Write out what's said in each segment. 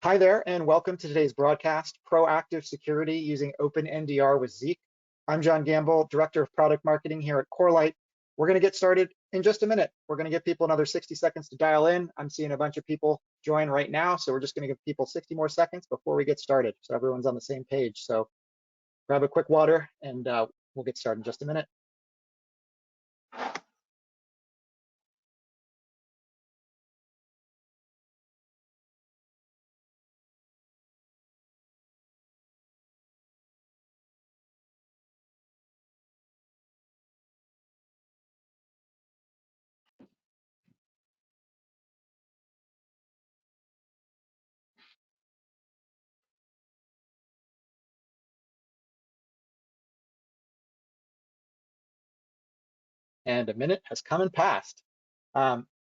Hi there, and welcome to today's broadcast, Proactive Security Using Open NDR with Zeek. I'm John Gamble, Director of Product Marketing here at Corelight. We're going to get started in just a minute. We're going to give people another 60 seconds to dial in. I'm seeing a bunch of people join right now, so we're just going to give people 60 more seconds before we get started, so everyone's on the same page. So grab a quick water, and we'll get started in just a minute. And a minute has come and passed.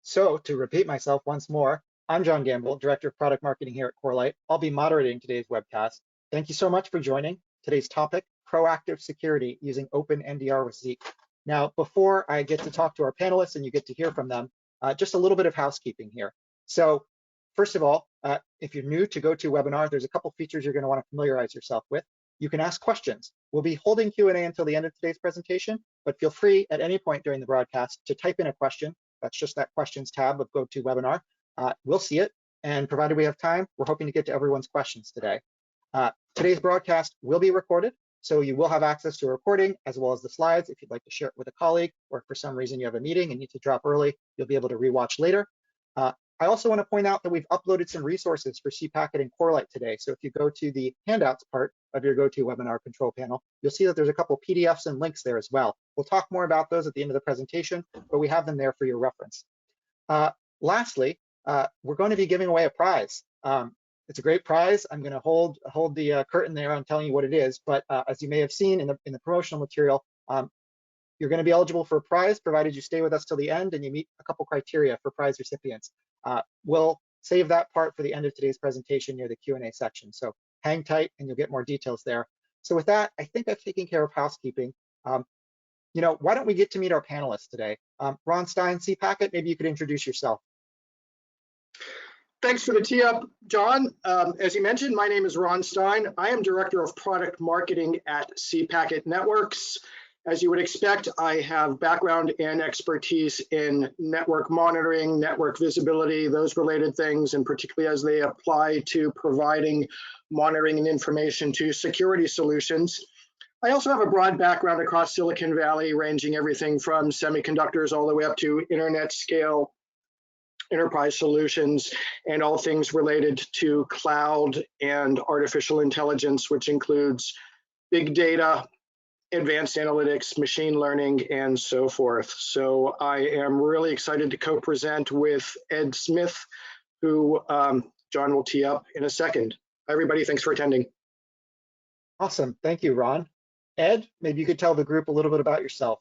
So to repeat myself once more, I'm John Gamble, Director of Product Marketing here at Corelight. I'll be moderating today's webcast. Thank you so much for joining. Today's topic, proactive security using Open NDR with Zeek. Now, before I get to talk to our panelists and you get to hear from them, just a little bit of housekeeping here. So first of all, if you're new to GoToWebinar, there's a couple features you're going to want to familiarize yourself with. You can ask questions. We'll be holding Q&A until the end of today's presentation, but feel free at any point during the broadcast to type in a question. That's just that questions tab of GoToWebinar. We'll see it, and provided we have time, we're hoping to get to everyone's questions today. Today's broadcast will be recorded, so you will have access to a recording as well as the slides. If you'd like to share it with a colleague, or if for some reason you have a meeting and need to drop early, you'll be able to rewatch later. I also want to point out that we've uploaded some resources for CPacket and Corelight today. So if you go to the handouts part of your GoToWebinar control panel, you'll see that there's a couple PDFs and links there as well. We'll talk more about those at the end of the presentation, but we have them there for your reference. Lastly, we're going to be giving away a prize. It's a great prize. I'm going to hold the curtain there on telling you what it is, but as you may have seen in the promotional material, you're going to be eligible for a prize provided you stay with us till the end and you meet a couple criteria for prize recipients. We'll save that part for the end of today's presentation near the Q&A section. So hang tight and you'll get more details there. So with that, I think I've taken care of housekeeping. Why don't we get to meet our panelists today? Ron Stein, CPacket, maybe you could introduce yourself. Thanks for the tee up, John. As you mentioned, my name is Ron Stein. I am Director of Product Marketing at CPacket Networks. As you would expect, I have background and expertise in network monitoring, network visibility, those related things, and particularly as they apply to providing monitoring and information to security solutions. I also have a broad background across Silicon Valley, ranging everything from semiconductors all the way up to internet scale enterprise solutions and all things related to cloud and artificial intelligence, which includes big data, advanced analytics, machine learning, and so forth. So I am really excited to co-present with Ed Smith, who John will tee up in a second. Hi, everybody. Thanks for attending. Awesome. Thank you, Ron. Ed, maybe you could tell the group a little bit about yourself.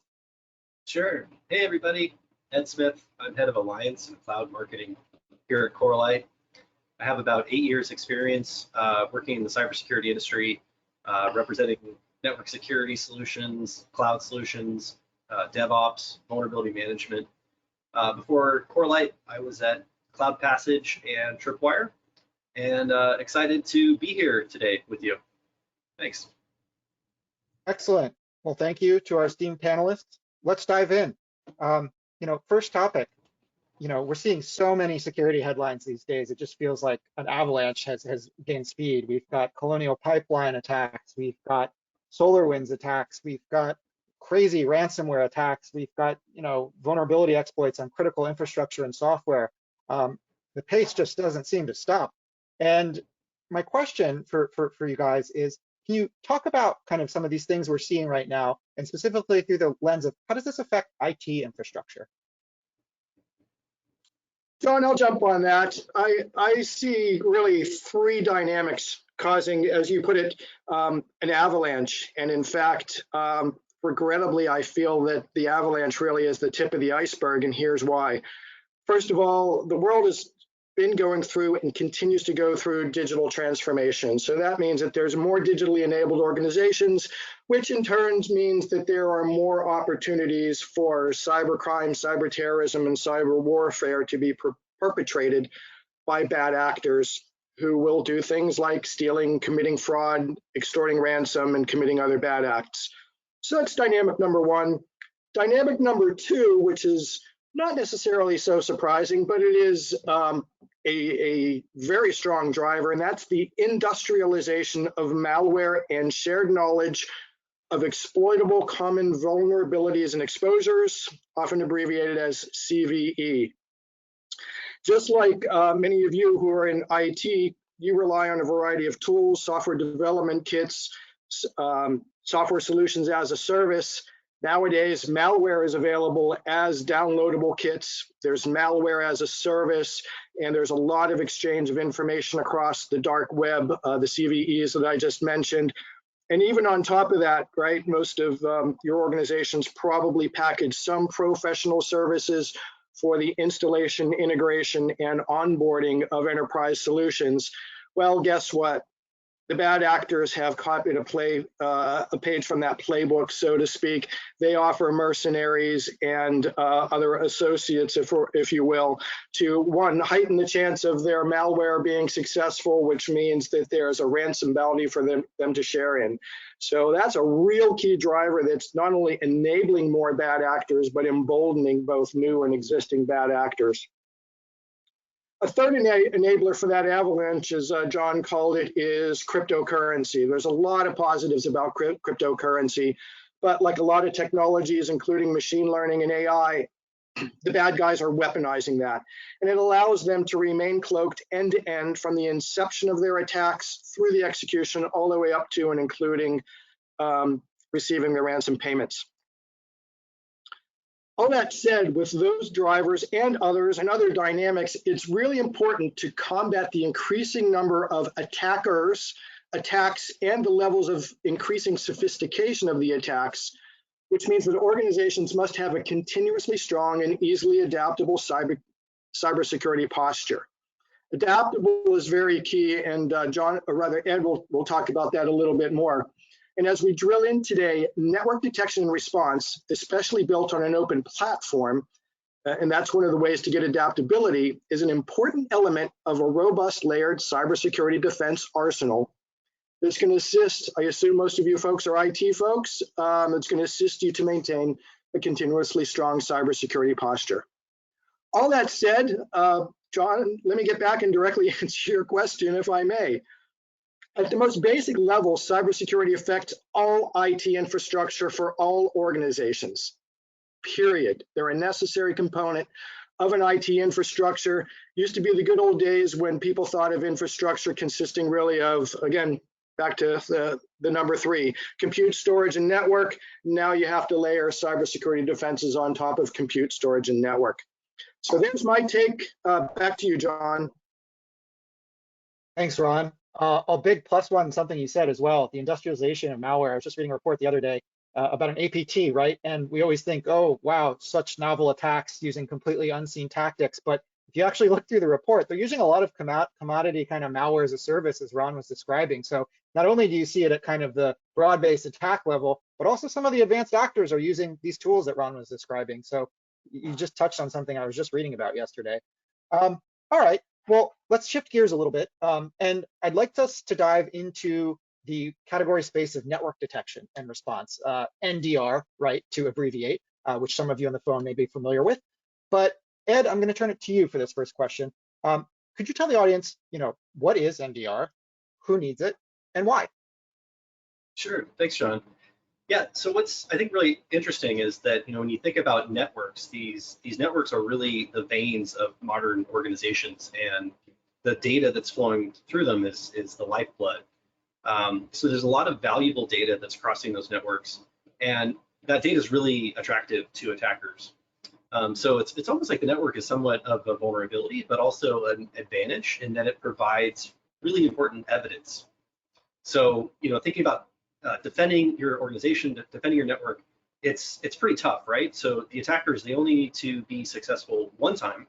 Sure. Hey, everybody. Ed Smith. I'm head of Alliance and Cloud Marketing here at Corelight. I have about 8 years experience working in the cybersecurity industry, representing network security solutions, cloud solutions, DevOps, vulnerability management. Before Corelight, I was at Cloud Passage and Tripwire, and excited to be here today with you. Thanks. Excellent. Well, thank you to our esteemed panelists. Let's dive in. First topic, we're seeing so many security headlines these days. It just feels like an avalanche has gained speed. We've got Colonial Pipeline attacks. We've got SolarWinds attacks. We've got crazy ransomware attacks. We've got, vulnerability exploits on critical infrastructure and software. The pace just doesn't seem to stop. And my question for you guys is, can you talk about kind of some of these things we're seeing right now, and specifically through the lens of how does this affect IT infrastructure? John, I'll jump on that. I see really three dynamics causing, as you put it, an avalanche. And in fact, regrettably, I feel that the avalanche really is the tip of the iceberg, and here's why. First of all, the world has been going through and continues to go through digital transformation. So that means that there's more digitally enabled organizations, which in turn means that there are more opportunities for cybercrime, cyber terrorism, and cyber warfare to be perpetrated by bad actors who will do things like stealing, committing fraud, extorting ransom, and committing other bad acts. So that's dynamic number one. Dynamic number two, which is not necessarily so surprising, but it is a very strong driver, and that's the industrialization of malware and shared knowledge of exploitable common vulnerabilities and exposures, often abbreviated as CVE. Just like many of you who are in IT, you rely on a variety of tools, software development kits, software solutions as a service. Nowadays, malware is available as downloadable kits. There's malware as a service, and there's a lot of exchange of information across the dark web, the CVEs that I just mentioned. And even on top of that, right, most of your organizations probably package some professional services for the installation, integration, and onboarding of enterprise solutions. Well, guess what? The bad actors have copied a page from that playbook, so to speak. They offer mercenaries and other associates, if you will, to one, heighten the chance of their malware being successful, which means that there's a ransom bounty for them to share in. So that's a real key driver that's not only enabling more bad actors, but emboldening both new and existing bad actors. A third enabler for that avalanche, as John called it, is cryptocurrency. There's a lot of positives about cryptocurrency, but like a lot of technologies, including machine learning and AI, the bad guys are weaponizing that. And it allows them to remain cloaked end to end from the inception of their attacks through the execution all the way up to and including receiving the ransom payments. All that said, with those drivers and others and other dynamics, it's really important to combat the increasing number of attacks, and the levels of increasing sophistication of the attacks, which means that organizations must have a continuously strong and easily adaptable cybersecurity posture. Adaptable is very key, and Ed will talk about that a little bit more. And as we drill in today, network detection and response, especially built on an open platform, and that's one of the ways to get adaptability, is an important element of a robust layered cybersecurity defense arsenal that's going to assist, I assume most of you folks are IT folks, it's going to assist you to maintain a continuously strong cybersecurity posture. All that said, John, let me get back and directly answer your question, if I may. At the most basic level, cybersecurity affects all IT infrastructure for all organizations, period. They're a necessary component of an IT infrastructure. Used to be the good old days when people thought of infrastructure consisting really of, again, back to the number three, compute, storage, and network. Now you have to layer cybersecurity defenses on top of compute, storage, and network. So there's my take. Back to you, John. Thanks, Ron. A big plus one, something you said as well, the industrialization of malware. I was just reading a report the other day about an APT, right? And we always think, oh, wow, such novel attacks using completely unseen tactics. But if you actually look through the report, they're using a lot of commodity kind of malware as a service, as Ron was describing. So not only do you see it at kind of the broad-based attack level, but also some of the advanced actors are using these tools that Ron was describing. So you just touched on something I was just reading about yesterday. All right. Well, let's shift gears a little bit, and I'd like us to dive into the category space of network detection and response, NDR, right, to abbreviate, which some of you on the phone may be familiar with. But Ed, I'm going to turn it to you for this first question. Could you tell the audience, what is NDR, who needs it, and why? Sure, thanks, John. Yeah, so what's I think really interesting is that when you think about networks, these networks are really the veins of modern organizations, and the data that's flowing through them is the lifeblood. So there's a lot of valuable data that's crossing those networks, and that data is really attractive to attackers. So it's almost like the network is somewhat of a vulnerability, but also an advantage in that it provides really important evidence. So thinking about defending your organization, defending your network, it's pretty tough, right? So the attackers, they only need to be successful one time.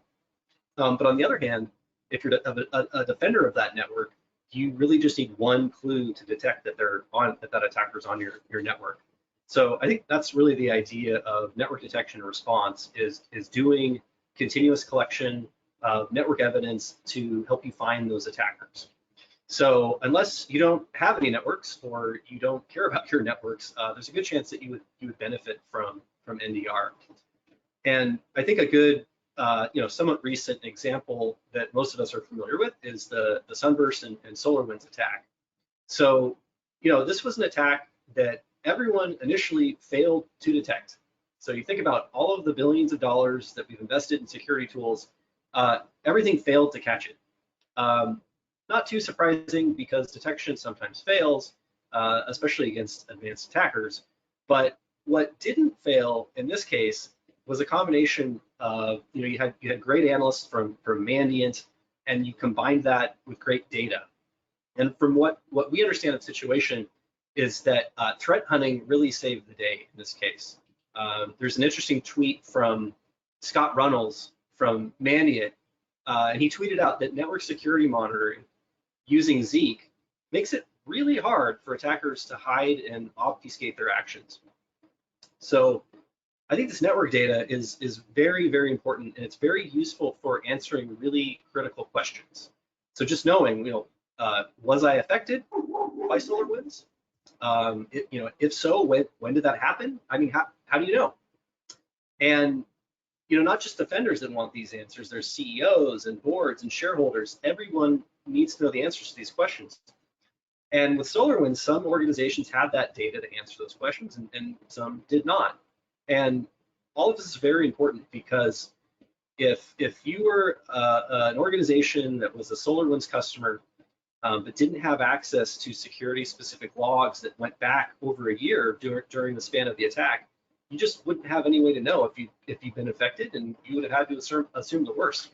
But on the other hand, if you're a defender of that network, you really just need one clue to detect that that attacker's on your network. So I think that's really the idea of network detection and response is doing continuous collection of network evidence to help you find those attackers. So unless you don't have any networks or you don't care about your networks, there's a good chance that you would benefit from NDR. And I think a good, somewhat recent example that most of us are familiar with is the Sunburst and SolarWinds attack. So, this was an attack that everyone initially failed to detect. So you think about all of the billions of dollars that we've invested in security tools, everything failed to catch it. Not too surprising because detection sometimes fails, especially against advanced attackers. But what didn't fail in this case was a combination of, you had great analysts from Mandiant, and you combined that with great data. And from what we understand of the situation is that threat hunting really saved the day in this case. There's an interesting tweet from Scott Runnels from Mandiant, and he tweeted out that network security monitoring using Zeek makes it really hard for attackers to hide and obfuscate their actions. So I think this network data is very, very important, and it's very useful for answering really critical questions. So just knowing, was I affected by SolarWinds? If so, when did that happen? I mean, how do you know? And not just defenders that want these answers. There's CEOs and boards and shareholders. Everyone needs to know the answers to these questions. And with SolarWinds, some organizations had that data to answer those questions, and some did not. And all of this is very important because if you were an organization that was a SolarWinds customer but didn't have access to security-specific logs that went back over a year during the span of the attack, you just wouldn't have any way to know if you've been affected, and you would have had to assume the worst.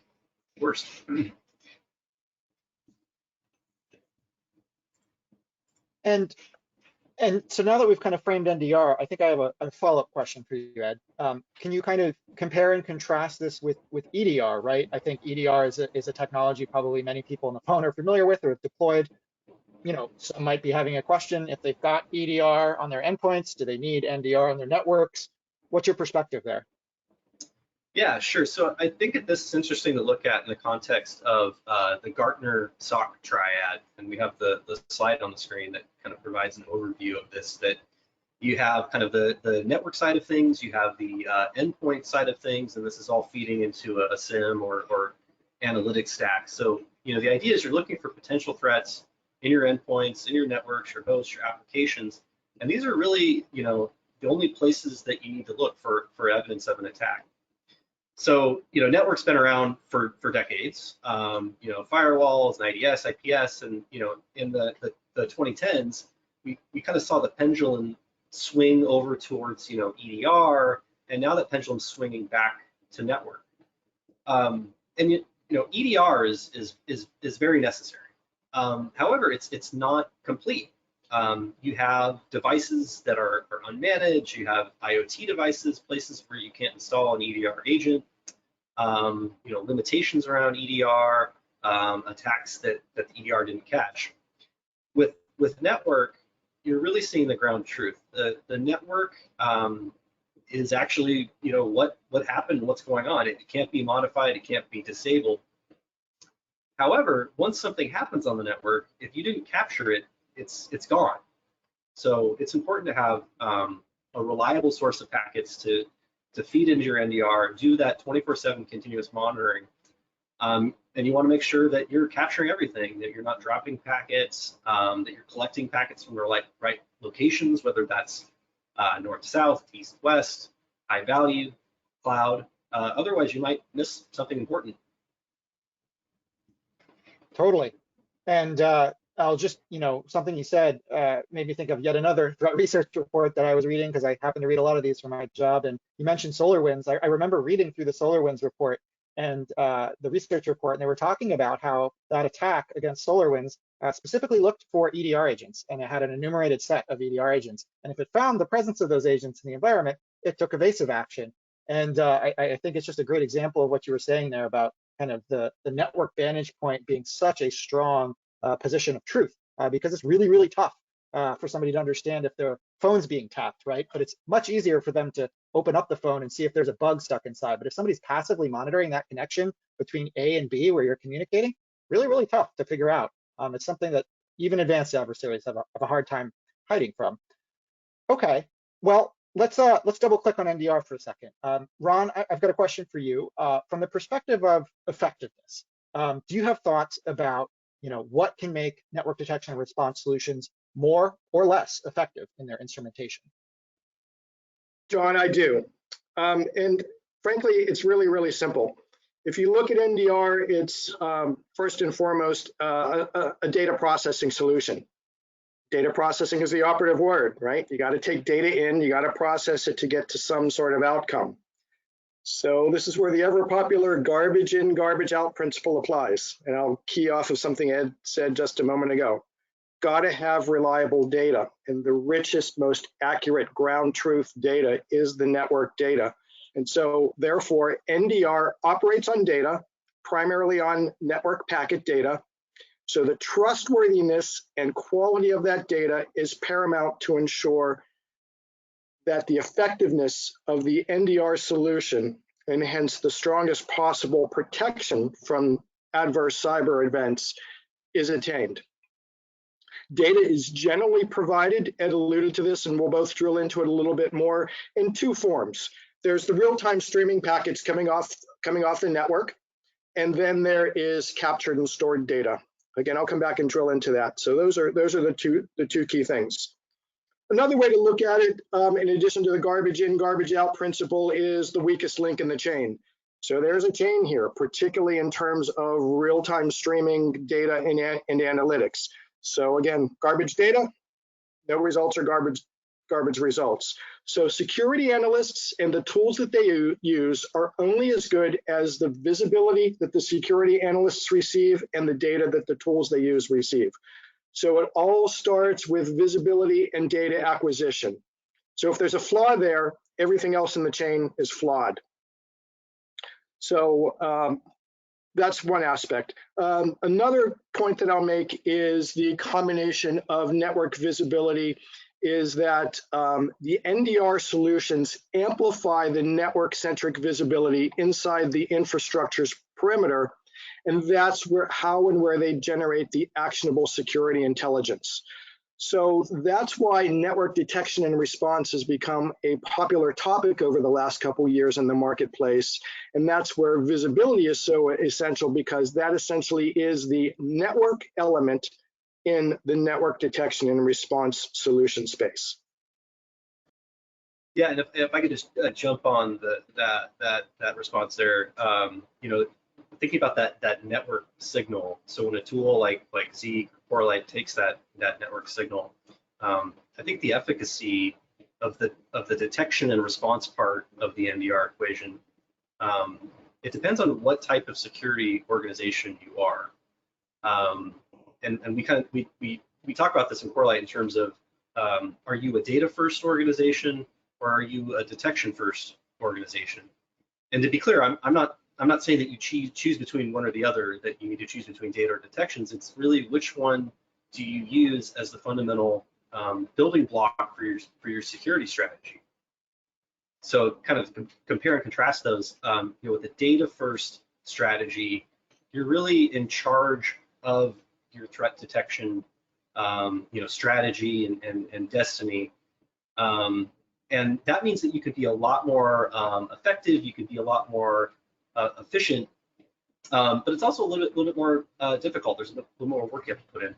And so now that we've kind of framed NDR, I think I have a follow-up question for you, Ed. Can you kind of compare and contrast this with EDR, right? I think EDR is a technology probably many people on the phone are familiar with or have deployed. Some might be having a question if they've got EDR on their endpoints, do they need NDR on their networks? What's your perspective there? Yeah, sure. So I think this is interesting to look at in the context of the Gartner SOC triad, and we have the slide on the screen that kind of provides an overview of this, that you have kind of the network side of things, you have the endpoint side of things, and this is all feeding into a SIEM or analytics stack. So, the idea is you're looking for potential threats in your endpoints, in your networks, your hosts, your applications, and these are really, the only places that you need to look for evidence of an attack. So, networks been around for decades, firewalls, and IDS, IPS, and, in the 2010s, we kind of saw the pendulum swing over towards, EDR, and now that pendulum's swinging back to network. And, EDR is very necessary. However, it's not complete. You have devices that are unmanaged, you have IoT devices, places where you can't install an EDR agent, limitations around EDR, attacks that the EDR didn't catch. With network, you're really seeing the ground truth. The network is actually, what happened, what's going on. It can't be modified, it can't be disabled. However, once something happens on the network, if you didn't capture it, it's gone. So it's important to have a reliable source of packets to feed into your NDR, do that 24/7 continuous monitoring, and you want to make sure that you're capturing everything, that you're not dropping packets, that you're collecting packets from the right locations, whether that's north, south, east, west, high value, cloud. Otherwise, you might miss something important. Totally. And I'll just, something you said made me think of yet another threat research report that I was reading, because I happen to read a lot of these for my job. And you mentioned SolarWinds. I remember reading through the SolarWinds report and the research report, and they were talking about how that attack against SolarWinds specifically looked for EDR agents, and it had an enumerated set of EDR agents. And if it found the presence of those agents in the environment, it took evasive action. And I think it's just a great example of what you were saying there about kind of the network vantage point being such a strong position of truth, because it's really, really tough for somebody to understand if their phone's being tapped, right? But it's much easier for them to open up the phone and see if there's a bug stuck inside. But if somebody's passively monitoring that connection between A and B where you're communicating, really, really tough to figure out. It's something that even advanced adversaries have a hard time hiding from. Okay, well, let's double click on NDR for a second. Ron, I've got a question for you. From the perspective of effectiveness, do you have thoughts about what can make network detection and response solutions more or less effective in their instrumentation? John, I do. And frankly, it's really, really simple. If you look at NDR, it's first and foremost a data processing solution. Data processing is the operative word, right? You got to take data in, you got to process it to get to some sort of outcome. So this is where the ever popular garbage in, garbage out principle applies. And I'll key off of something Ed said just a moment ago. Got to have reliable data, and the richest, most accurate ground truth data is the network data. And so therefore, NDR operates on data, primarily on network packet data. So the trustworthiness and quality of that data is paramount to ensure that the effectiveness of the NDR solution, and hence the strongest possible protection from adverse cyber events, is attained. Data is generally provided, Ed alluded to this, and we'll both drill into it a little bit more, in two forms. There's the real-time streaming packets coming off the network, and then there is captured and stored data. Again, I'll come back and drill into that. So those are the two key things. Another way to look at it, in addition to the garbage in, garbage out principle, is the weakest link in the chain. So there's a chain here, particularly in terms of real-time streaming data and analytics. So again, garbage data, no results are garbage results. So security analysts and the tools that they use are only as good as the visibility that the security analysts receive and the data that the tools they use receive. So it all starts with visibility and data acquisition. So if there's a flaw there, everything else in the chain is flawed. So that's one aspect. Another point that I'll make is the combination of network visibility is that the NDR solutions amplify the network-centric visibility inside the infrastructure's perimeter, and that's how and where they generate the actionable security intelligence. So that's why network detection and response has become a popular topic over the last couple of years in the marketplace. And that's where visibility is so essential, because that essentially is the network element in the network detection and response solution space. Yeah, and if I could just jump on that response there, thinking about that network signal. So when a tool like Zeek or Corelight takes that network signal, I think the efficacy of the detection and response part of the NDR equation, it depends on what type of security organization you are. And we talk about this in Corelight in terms of, are you a data first organization or are you a detection first organization? And to be clear, I'm not saying that you choose between one or the other, that you need to choose between data or detections. It's really which one do you use as the fundamental building block for your security strategy. So kind of compare and contrast those. With the data first strategy, you're really in charge of your threat detection strategy and destiny. And that means that you could be a lot more effective, you could be a lot more efficient, but it's also a little bit more difficult. There's a little more work you have to put in.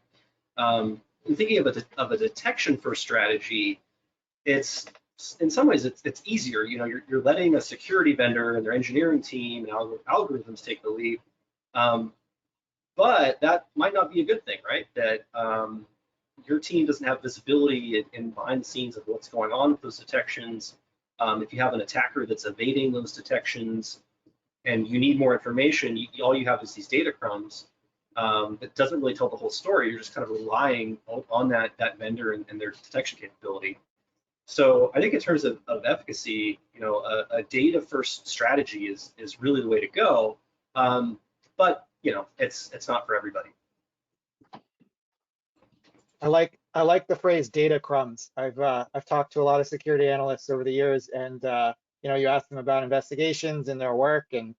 In thinking of a detection first strategy, it's in some ways it's easier. You're letting a security vendor and their engineering team and algorithms take the lead, but that might not be a good thing, right? That your team doesn't have visibility in behind the scenes of what's going on with those detections. If you have an attacker that's evading those detections and you need more information, all you have is these data crumbs. That doesn't really tell the whole story. You're just kind of relying on that vendor and their detection capability. So I think in terms of efficacy, a data first strategy is really the way to go. But it's not for everybody. I like the phrase data crumbs. I've talked to a lot of security analysts over the years, and you ask them about investigations in their work and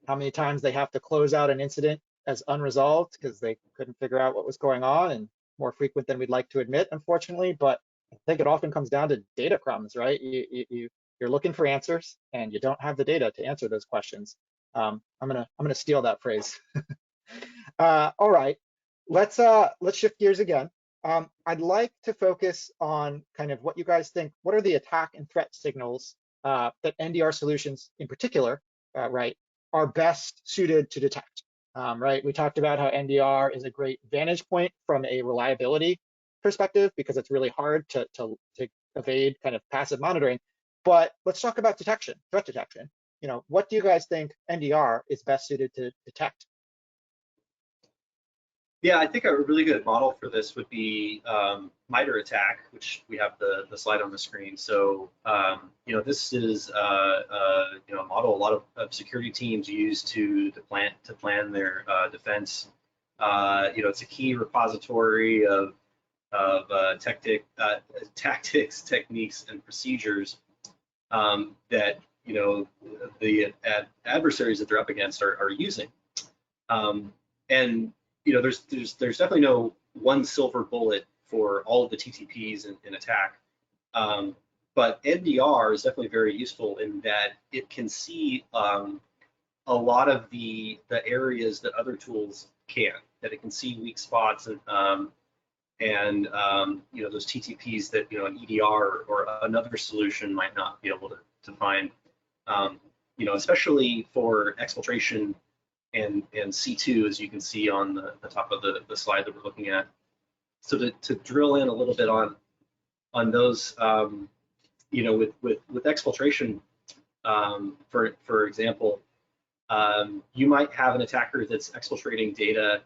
how many times they have to close out an incident as unresolved because they couldn't figure out what was going on, and more frequent than we'd like to admit, unfortunately. But I think it often comes down to data crumbs, right? You're looking for answers and you don't have the data to answer those questions. I'm gonna steal that phrase. All right, let's shift gears again. I'd like to focus on kind of what you guys think. What are the attack and threat signals that NDR solutions, in particular, right, are best suited to detect? Right, we talked about how NDR is a great vantage point from a reliability perspective because it's really hard to evade kind of passive monitoring. But let's talk about detection, threat detection. You know, what do you guys think NDR is best suited to detect? Yeah, I think a really good model for this would be MITRE ATT&CK, which we have the slide on the screen. So, you know, this is you know, a model a lot of security teams use to plan their defense. You know, it's a key repository of tactics, techniques, and procedures that, you know, the adversaries that they're up against are using. And you know, there's definitely no one silver bullet for all of the TTPs in attack, but NDR is definitely very useful in that it can see a lot of the areas that other tools can't. That it can see weak spots and you know, those TTPs that, you know, an EDR or another solution might not be able to find. You know, especially for exfiltration and C2, as you can see on the top of the slide that we're looking at. So to drill in a little bit on those, you know, with exfiltration, for example, you might have an attacker that's exfiltrating data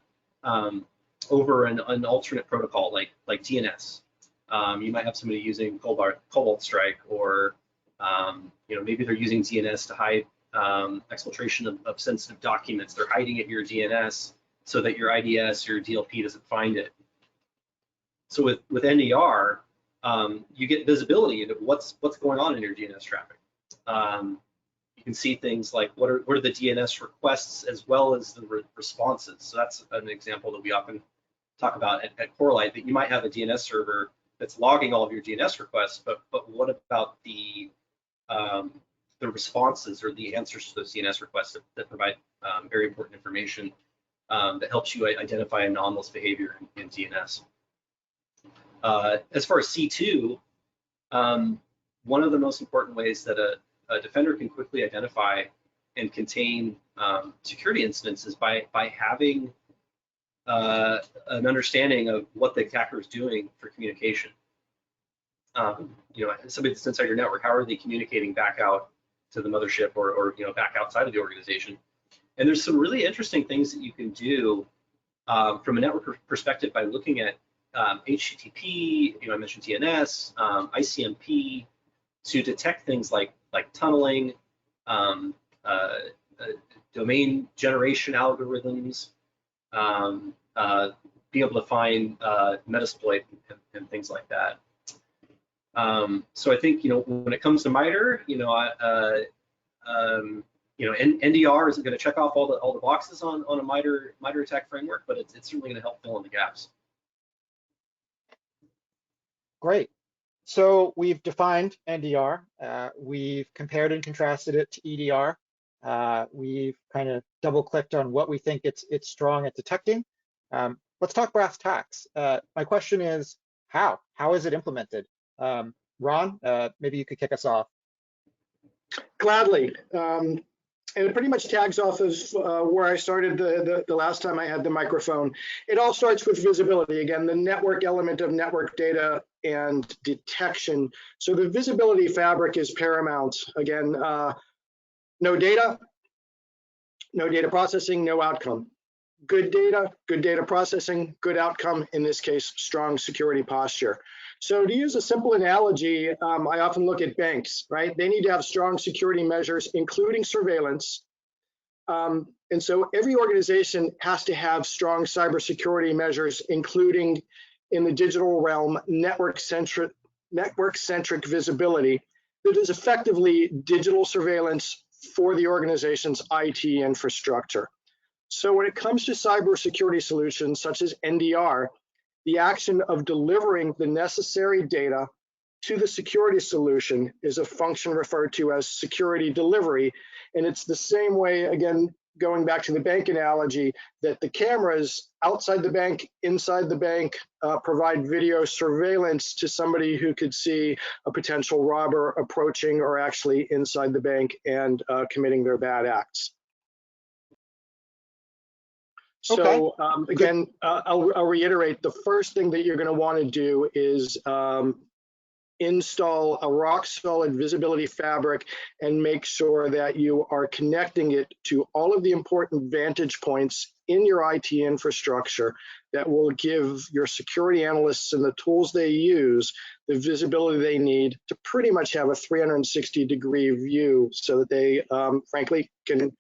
over an alternate protocol like DNS. You might have somebody using Cobalt Strike, or you know, maybe they're using DNS to hide exfiltration of sensitive documents. They're hiding it in your DNS so that your IDS, your DLP doesn't find it. So with NDR, you get visibility into what's going on in your DNS traffic. You can see things like what are the DNS requests as well as the responses. So that's an example that we often talk about at Corelight, that you might have a DNS server that's logging all of your DNS requests, but what about the responses or the answers to those DNS requests that provide very important information that helps you identify anomalous behavior in DNS. As far as C2, one of the most important ways that a defender can quickly identify and contain security incidents is by having an understanding of what the attacker is doing for communication. You know, somebody that's inside your network, how are they communicating back out to the mothership or you know, back outside of the organization? And there's some really interesting things that you can do from a network perspective by looking at HTTP, you know, I mentioned DNS, ICMP, to detect things like tunneling, domain generation algorithms, being able to find Metasploit and things like that. So I think, you know, when it comes to MITRE, you know, you know, NDR isn't going to check off all the boxes on a MITRE attack framework, but it's certainly going to help fill in the gaps. Great. So we've defined NDR. We've compared and contrasted it to EDR. We've kind of double clicked on what we think it's strong at detecting. Let's talk brass tacks. My question is, how is it implemented? Ron, maybe you could kick us off. Gladly. And it pretty much tags off of where I started the last time I had the microphone. It all starts with visibility. Again, the network element of network data and detection. So the visibility fabric is paramount. Again, no data processing, no outcome. Good data processing, good outcome, in this case, strong security posture. So to use a simple analogy, I often look at banks, right? They need to have strong security measures, including surveillance. And so every organization has to have strong cybersecurity measures, including in the digital realm, network-centric visibility that is effectively digital surveillance for the organization's IT infrastructure. So when it comes to cybersecurity solutions such as NDR, the action of delivering the necessary data to the security solution is a function referred to as security delivery. And it's the same way, again, going back to the bank analogy, that the cameras outside the bank, inside the bank, provide video surveillance to somebody who could see a potential robber approaching or actually inside the bank and committing their bad acts. So again, I'll reiterate, the first thing that you're going to want to do is install a rock solid visibility fabric and make sure that you are connecting it to all of the important vantage points in your IT infrastructure that will give your security analysts and the tools they use the visibility they need to pretty much have a 360-degree view so that they, frankly, can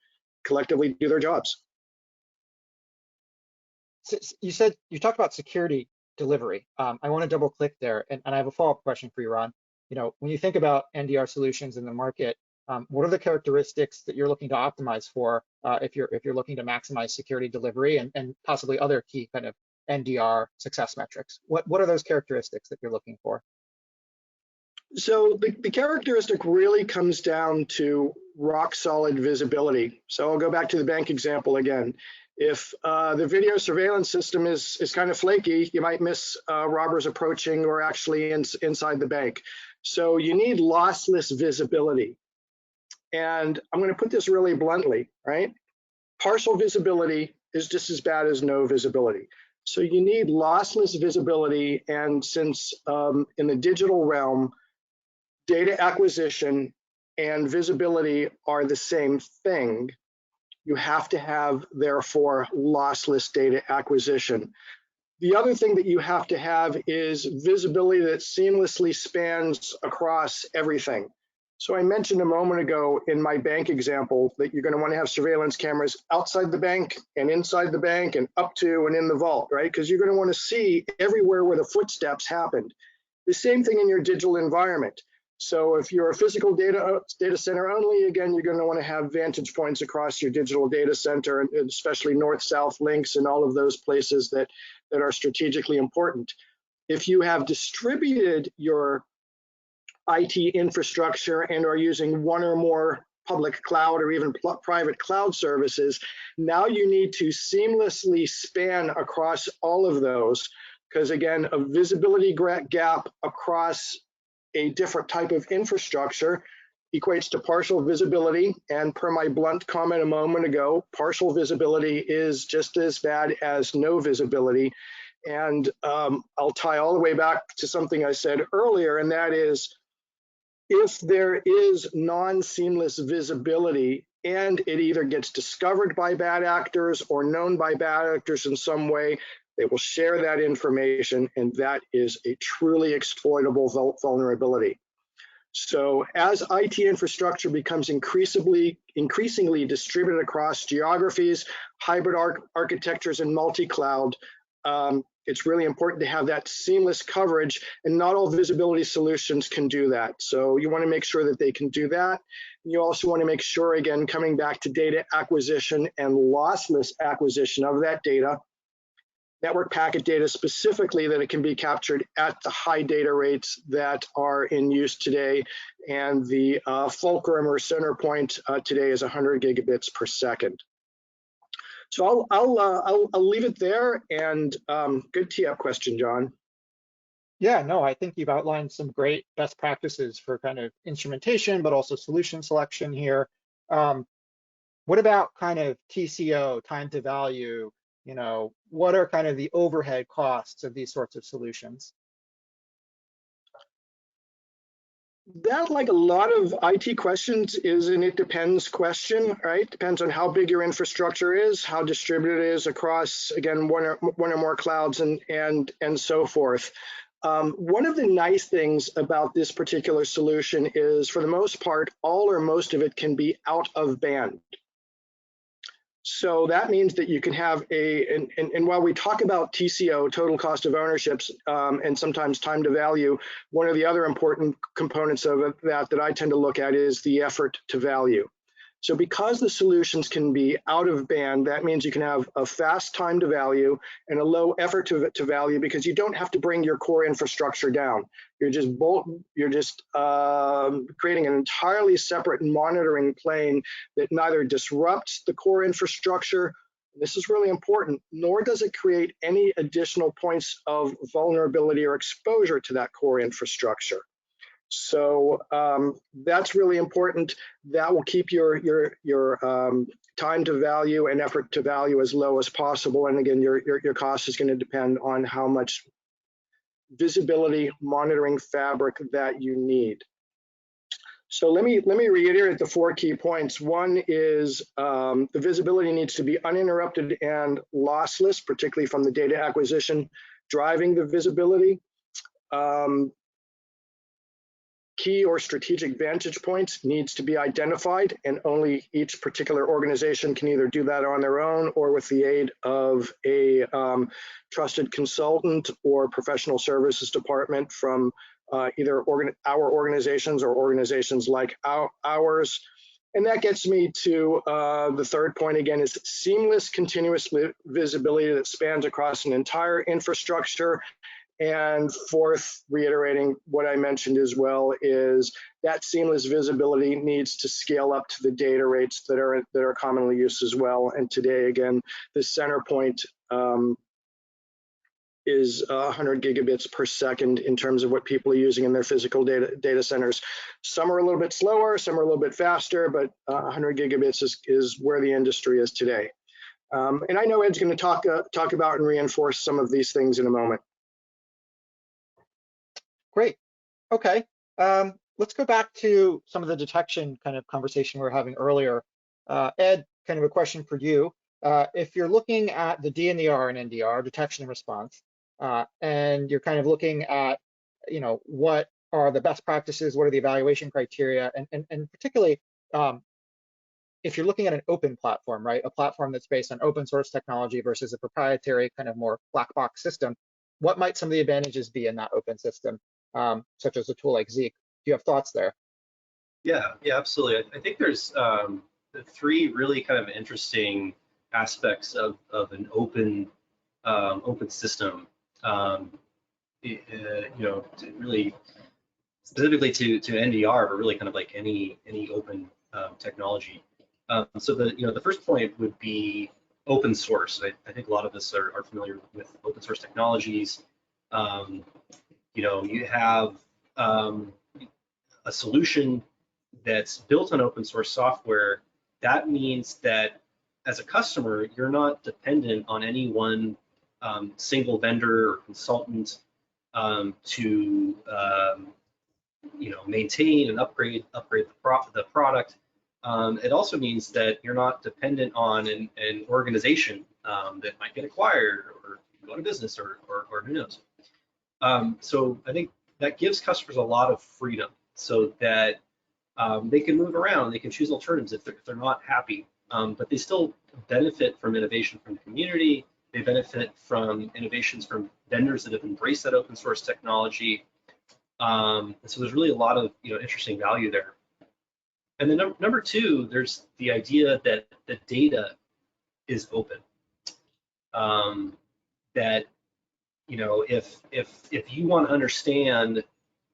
collectively do their jobs. So you talked about security delivery. I want to double click there, and I have a follow-up question for you, Ron. You know, when you think about NDR solutions in the market, what are the characteristics that you're looking to optimize for if you're looking to maximize security delivery and possibly other key kind of NDR success metrics? What are those characteristics that you're looking for? So the characteristic really comes down to rock solid visibility. So I'll go back to the bank example again. If the video surveillance system is kind of flaky, you might miss robbers approaching or actually inside the bank. So you need lossless visibility. And I'm going to put this really bluntly, right? Partial visibility is just as bad as no visibility. So you need lossless visibility. And since in the digital realm, data acquisition and visibility are the same thing, you have to have, therefore, lossless data acquisition. The other thing that you have to have is visibility that seamlessly spans across everything. So I mentioned a moment ago in my bank example that you're going to want to have surveillance cameras outside the bank and inside the bank and up to and in the vault, right? Because you're going to want to see everywhere where the footsteps happened. The same thing in your digital environment. So if you're a physical data center only, again, you're going to want to have vantage points across your digital data center, and especially north-south links and all of those places that are strategically important. If you have distributed your IT infrastructure and are using one or more public cloud or even private cloud services, now you need to seamlessly span across all of those, because again, a visibility gap across a different type of infrastructure equates to partial visibility. And per my blunt comment a moment ago, partial visibility is just as bad as no visibility. And I'll tie all the way back to something I said earlier, and that is, if there is non-seamless visibility and it either gets discovered by bad actors or known by bad actors in some way, they will share that information, and that is a truly exploitable vulnerability. So as IT infrastructure becomes increasingly distributed across geographies, hybrid architectures, and multi-cloud, it's really important to have that seamless coverage, and not all visibility solutions can do that. So you want to make sure that they can do that. You also want to make sure, again, coming back to data acquisition and lossless acquisition of that data, network packet data specifically, that it can be captured at the high data rates that are in use today. And the fulcrum or center point today is 100 gigabits per second. So I'll leave it there, and good tee up question, John. Yeah, no, I think you've outlined some great best practices for kind of instrumentation, but also solution selection here. What about kind of TCO, time to value? You know, what are kind of the overhead costs of these sorts of solutions? That, like a lot of IT questions, is an it depends question, right? Depends on how big your infrastructure is, how distributed it is across, again, one or more clouds and so forth. One of the nice things about this particular solution is, for the most part, all or most of it can be out of band. So that means that you can have and while we talk about TCO, total cost of ownership, and sometimes time to value, one of the other important components of that I tend to look at is the effort to value. So because the solutions can be out of band, that means you can have a fast time to value and a low effort to value, because you don't have to bring your core infrastructure down. You're just creating an entirely separate monitoring plane that neither disrupts the core infrastructure, this is really important, nor does it create any additional points of vulnerability or exposure to that core infrastructure. So that's really important. That will keep your time to value and effort to value as low as possible. And again, your cost is going to depend on how much visibility monitoring fabric that you need. So let me reiterate the 4 key points. One is the visibility needs to be uninterrupted and lossless, particularly from the data acquisition driving the visibility. Key or strategic vantage points needs to be identified, and only each particular organization can either do that on their own or with the aid of a trusted consultant or professional services department from either our organizations or organizations like ours. And that gets me to the 3rd point again, is seamless continuous visibility that spans across an entire infrastructure. And 4th, reiterating what I mentioned as well, is that seamless visibility needs to scale up to the data rates that are commonly used as well. And today, again, the center point is 100 gigabits per second in terms of what people are using in their physical data centers. Some are a little bit slower, some are a little bit faster, but 100 gigabits is where the industry is today. And I know Ed's going to talk about and reinforce some of these things in a moment. Great. Okay. Let's go back to some of the detection kind of conversation we were having earlier. Ed, kind of a question for you. If you're looking at the DNDR and NDR, detection and response, and you're kind of looking at, what are the best practices, what are the evaluation criteria, and particularly if you're looking at an open platform, right, a platform that's based on open source technology versus a proprietary kind of more black box system, what might some of the advantages be in that open system, such as a tool like Zeek? Do you have thoughts there? Yeah, absolutely. I think there's 3 really kind of interesting aspects of an open system. Really specifically to NDR, but really kind of like any open technology. So the first point would be open source. I think a lot of us are familiar with open source technologies. You have a solution that's built on open source software. That means that as a customer, you're not dependent on any one single vendor or consultant to maintain and upgrade the product. It also means that you're not dependent on an organization that might get acquired or go out of business or who knows. So I think that gives customers a lot of freedom so that they can move around, they can choose alternatives if they're not happy, but they still benefit from innovation from the community. They benefit from innovations from vendors that have embraced that open source technology. And so there's really a lot of interesting value there. And then number 2, there's the idea that the data is open. That if you want to understand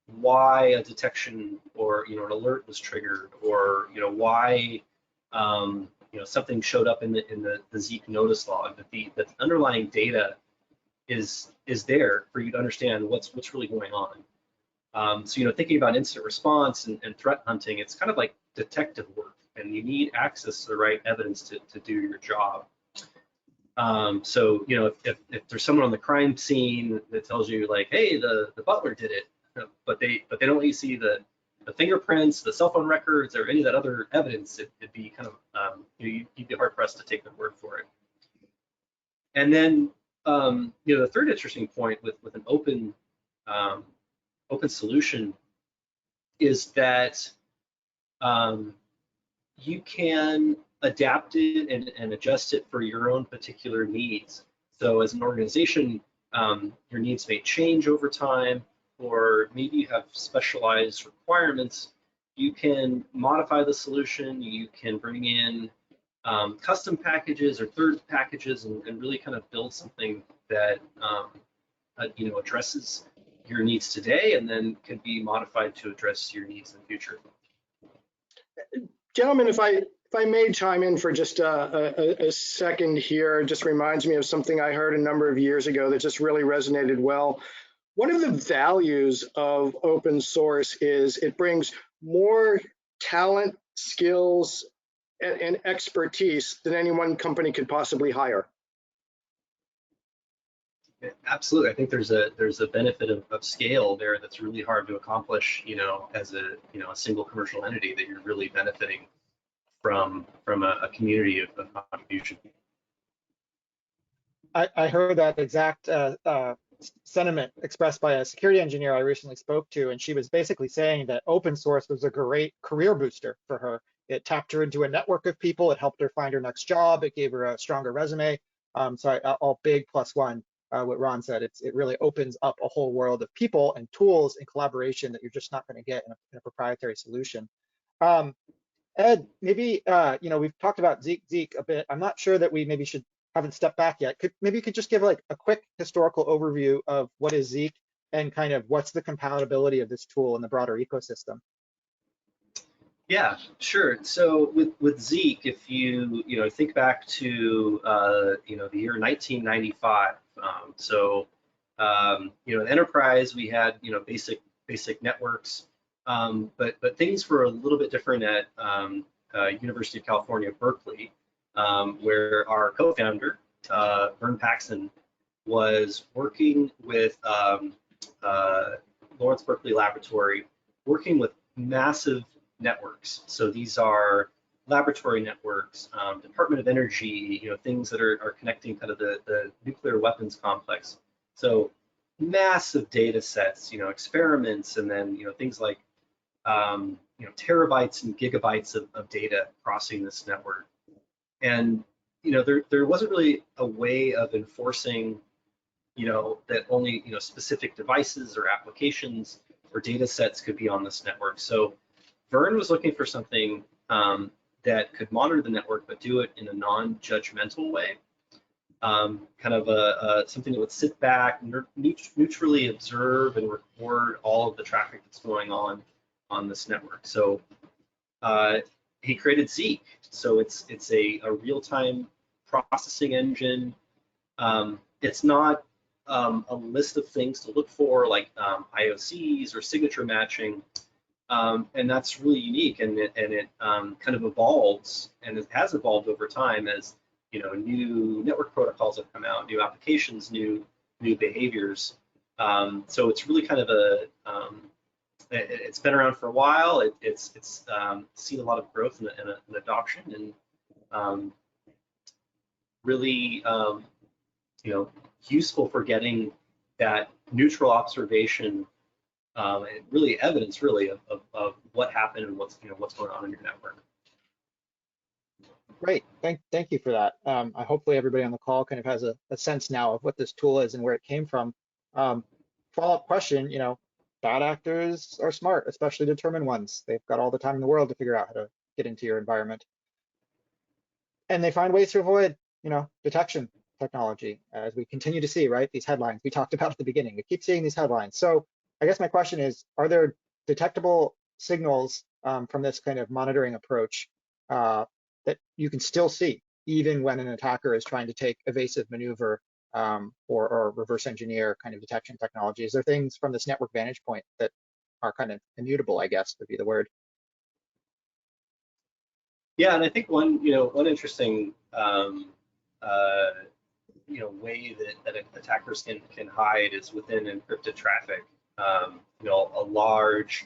why a detection or an alert was triggered, or why something showed up in the Zeek notice log, that the underlying data is there for you to understand what's really going on. So thinking about incident response and threat hunting, it's kind of like detective work, and you need access to the right evidence to do your job. So if there's someone on the crime scene that tells you like, hey, the butler did it, but they don't let you see the fingerprints, the cell phone records, or any of that other evidence, it'd be kind of you'd be hard pressed to take their word for it. And then the third interesting point with an open solution is that you can adapt it and adjust it for your own particular needs. So as an organization, your needs may change over time, or maybe you have specialized requirements, you can modify the solution, you can bring in custom packages or third packages and really kind of build something that addresses your needs today and then can be modified to address your needs in the future. Gentlemen, if I may chime in for just a second here, it just reminds me of something I heard a number of years ago that just really resonated well. One of the values of open source is it brings more talent, skills, and expertise than any one company could possibly hire. Absolutely, I think there's a benefit of scale there that's really hard to accomplish, as a single commercial entity, that you're really benefiting from a community of contribution. I heard that exact sentiment expressed by a security engineer I recently spoke to, and she was basically saying that open source was a great career booster for her. It tapped her into a network of people. It helped her find her next job. It gave her a stronger resume. So all big +1, what Ron said. It really opens up a whole world of people and tools and collaboration that you're just not going to get in a proprietary solution. Ed, maybe we've talked about Zeek a bit. I'm not sure that we maybe haven't stepped back yet. Maybe you could just give like a quick historical overview of what is Zeek and kind of what's the compatibility of this tool in the broader ecosystem. Yeah, sure. So with Zeek, if you think back to the year 1995, in enterprise we had basic networks, but things were a little bit different at University of California, Berkeley, where our co-founder Vern Paxson was working with Lawrence Berkeley Laboratory, working with massive networks. So these are laboratory networks, Department of Energy, things that are connecting kind of the nuclear weapons complex. So massive data sets, experiments, and then things like terabytes and gigabytes of data crossing this network. And there wasn't really a way of enforcing that only specific devices or applications or data sets could be on this network. So Vern was looking for something that could monitor the network, but do it in a non-judgmental way, kind of something that would sit back, neutrally observe and record all of the traffic that's going on this network. So he created Zeek. So it's a real-time processing engine. It's not a list of things to look for like IOCs or signature matching. And that's really unique, and it kind of evolves, and it has evolved over time as new network protocols have come out, new applications, new behaviors. So it's really kind of it's been around for a while. It's seen a lot of growth and adoption, and really useful for getting that neutral observation. Really evidence of what happened and what's going on in your network. Great, thank you for that. Hopefully everybody on the call kind of has a sense now of what this tool is and where it came from. Follow-up question, bad actors are smart, especially determined ones. They've got all the time in the world to figure out how to get into your environment. And they find ways to avoid, detection technology, as we continue to see, right? These headlines we talked about at the beginning. We keep seeing these headlines. So I guess my question is, are there detectable signals from this kind of monitoring approach that you can still see, even when an attacker is trying to take evasive maneuver or reverse engineer kind of detection technology? Is there things from this network vantage point that are kind of immutable, I guess would be the word? Yeah, and I think one interesting way that attackers can hide is within encrypted traffic. A large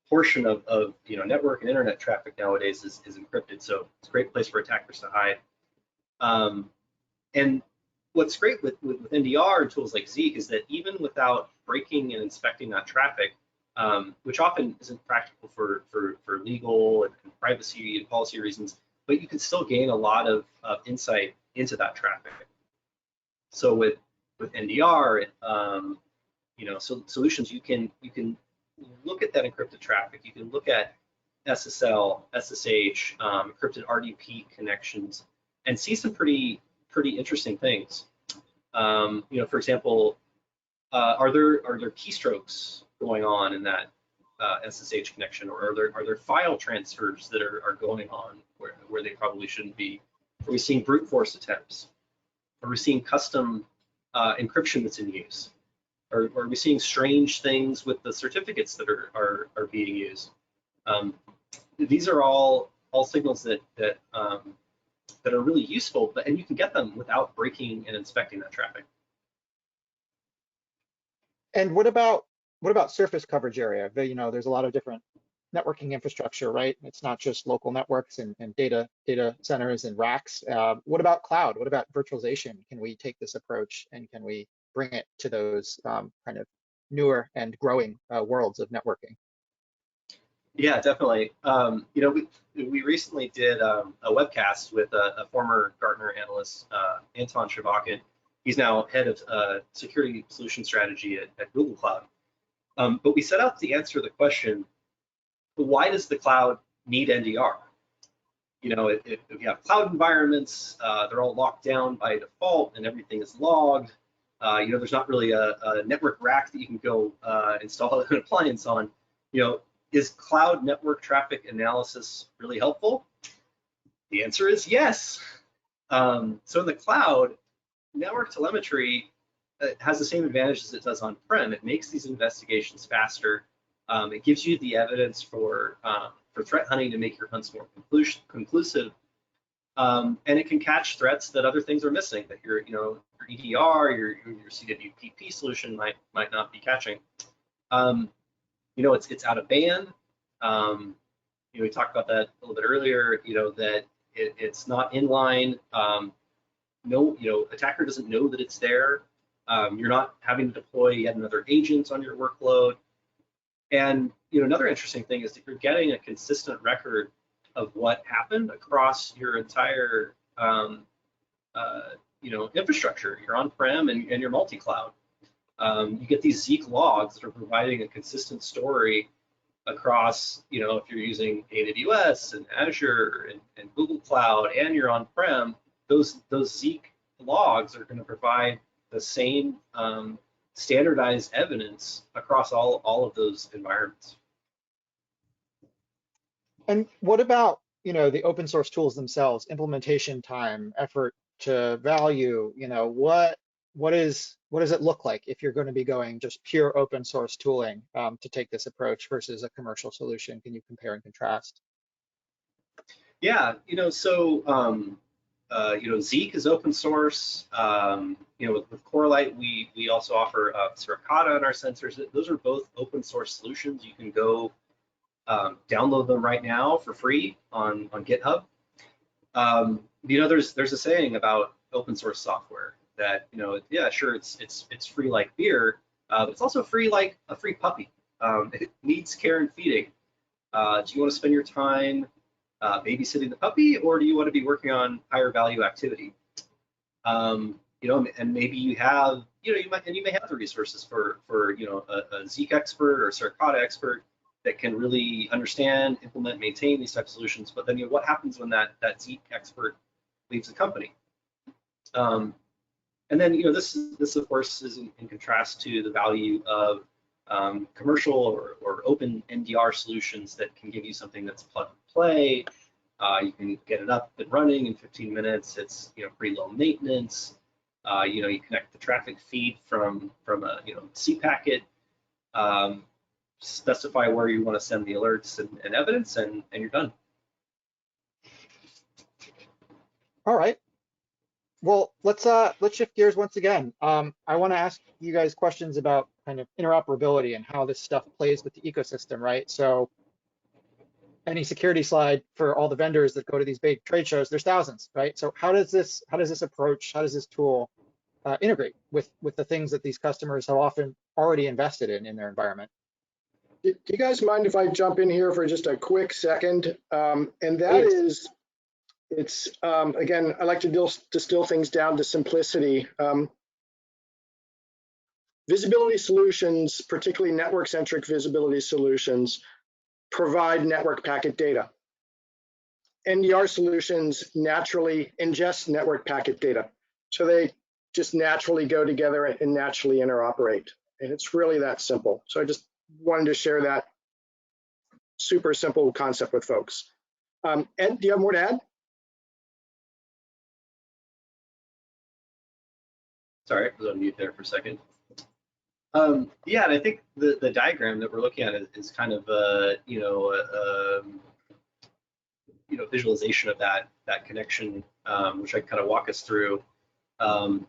portion of network and internet traffic nowadays is encrypted, so it's a great place for attackers to hide. And what's great with NDR and tools like Zeek is that even without breaking and inspecting that traffic, which often isn't practical for legal and privacy and policy reasons, but you can still gain a lot of insight into that traffic. So with NDR, solutions, you can look at that encrypted traffic. You can look at SSL, SSH, encrypted RDP connections, and see some pretty interesting things. For example, are there keystrokes going on in that SSH connection, or are there file transfers that are going on where they probably shouldn't be? Are we seeing brute force attempts? Are we seeing custom encryption that's in use? Are we seeing strange things with the certificates that are being used? These are all signals that are really useful, and you can get them without breaking and inspecting that traffic. And what about surface coverage area? There's a lot of different networking infrastructure, right? It's not just local networks and data centers and racks. What about cloud? What about virtualization? Can we take this approach and can we bring it to those kind of newer and growing worlds of networking? Yeah, definitely. We recently did a webcast with a former Gartner analyst, Anton Shavakin. He's now head of security solution strategy at Google Cloud. But we set out to answer the question, why does the cloud need NDR? If you have cloud environments, they're all locked down by default and everything is logged. There's not really a network rack that you can go install an appliance on. Is cloud network traffic analysis really helpful? The answer is yes. So in the cloud, network telemetry has the same advantage as it does on-prem. It makes these investigations faster. It gives you the evidence for threat hunting to make your hunts more conclusive. And it can catch threats that other things are missing, that your EDR, your CWPP solution might not be catching. It's out of band. We talked about that a little bit earlier. That it's not inline. Attacker doesn't know that it's there. You're not having to deploy yet another agent on your workload. And another interesting thing is that you're getting a consistent record of what happened across your entire infrastructure, your on-prem and your multi-cloud. You get these Zeek logs that are providing a consistent story across, if you're using AWS and Azure and Google Cloud and you're on-prem, those Zeek logs are going to provide the same standardized evidence across all of those environments. And what about the open source tools themselves, implementation time, effort to value? What does it look like if you're going to be going just pure open source tooling to take this approach versus a commercial solution? Can you compare and contrast? Yeah, Zeek is open source. With Corelight, we also offer Suricata on our sensors. Those are both open source solutions. You can go download them right now for free on GitHub. There's a saying about open source software that yeah, sure, it's free like beer, but it's also free like a free puppy. It needs care and feeding. Do you want to spend your time babysitting the puppy, or do you want to be working on higher value activity? And maybe you have, you may have the resources for a Zeek expert or a Suricata expert that can really understand, implement, maintain these types of solutions. But then, what happens when that Zeek expert leaves the company? And then, this of course is in contrast to the value of commercial or open NDR solutions that can give you something that's plug and play. You can get it up and running in 15 minutes. It's pretty low maintenance. You connect the traffic feed from a C packet, specify where you want to send the alerts and evidence, and you're done. All right. Well, let's shift gears once again. I want to ask you guys questions about kind of interoperability and how this stuff plays with the ecosystem, right? So any security slide for all the vendors that go to these big trade shows, there's thousands, right? So how does this approach, how does this tool integrate with the things that these customers have often already invested in their environment? Do you guys mind if I jump in here for just a quick second? And that Please. is, it's, again, I like to distill things down to simplicity. Visibility solutions, particularly network-centric visibility solutions, provide network packet data. NDR solutions naturally ingest network packet data. So they just naturally go together and naturally interoperate. And it's really that simple. So I just wanted to share that super simple concept with folks. Ed, do you have more to add? Sorry, I was on mute there for a second. Yeah, and I think the diagram that we're looking at is kind of visualization of that connection, which I kind of walk us through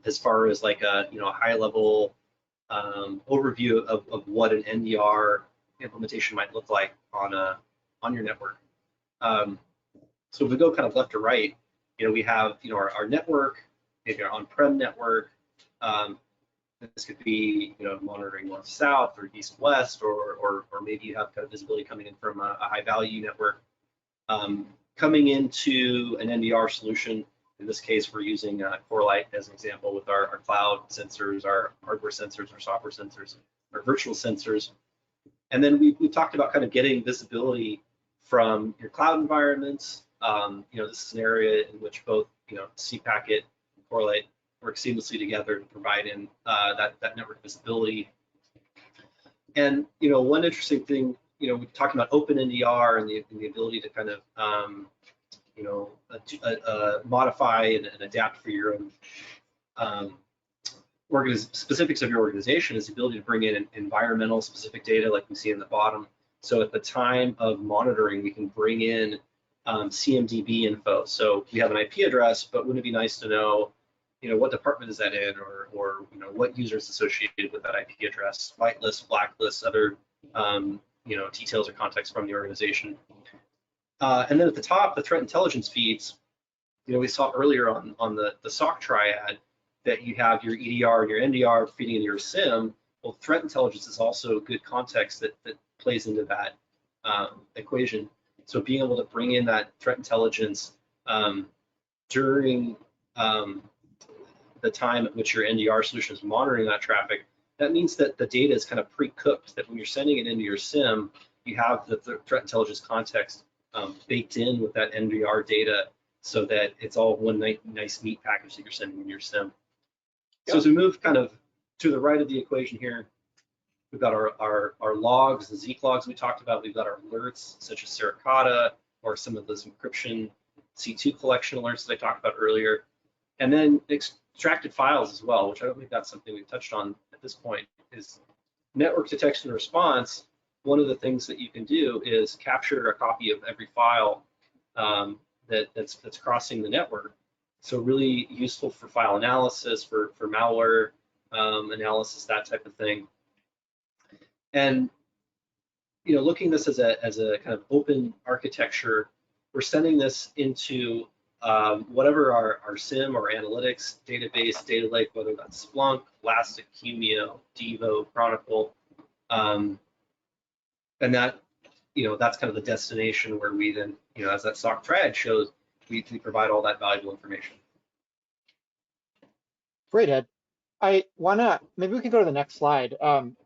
as far as like a high level overview of what an NDR implementation might look like on your network. So if we go kind of left to right, we have our network, maybe our on-prem network. This could be monitoring north-south or east-west, or maybe you have kind of visibility coming in from a high-value network. Coming into an NDR solution, in this case, we're using Corelight as an example with our cloud sensors, our hardware sensors, our software sensors, our virtual sensors. And then we talked about kind of getting visibility from your cloud environments. This is an area in which both cPacket and Corelight work seamlessly together to provide in that network visibility. And one interesting thing, we talked about Open NDR and the ability to kind of modify and adapt for your own specifics of your organization, is the ability to bring in environmental specific data like we see in the bottom. So at the time of monitoring, we can bring in CMDB info. So we have an IP address, but wouldn't it be nice to know what department is that in, or what users associated with that IP address, whitelist, blacklist, other details or context from the organization. And then at the top, the threat intelligence feeds. We saw earlier on the SOC triad that you have your EDR and your NDR feeding into your SIEM. Well, threat intelligence is also good context that plays into that equation. So being able to bring in that threat intelligence during the time at which your NDR solution is monitoring that traffic, that means that the data is kind of pre-cooked, that when you're sending it into your SIEM, you have the threat intelligence context baked in with that NDR data, so that it's all one nice meat package that you're sending in your SIEM. So as we move kind of to the right of the equation here, we've got our logs, the Zeek logs we talked about. We've got our alerts such as Suricata, or some of those encryption C2 collection alerts that I talked about earlier. And then extracted files as well, which I don't think that's something we've touched on at this point, is network detection and response. One of the things that you can do is capture a copy of every file that's crossing the network. So really useful for file analysis, for malware analysis, that type of thing. And looking at this as a kind of open architecture, we're sending this into whatever our SIEM or analytics database, data lake, whether that's Splunk, Elastic, Humio, Devo, Chronicle, and that that's kind of the destination where we then as that SOC triad shows, we provide all that valuable information. Great, Ed. Maybe we can go to the next slide.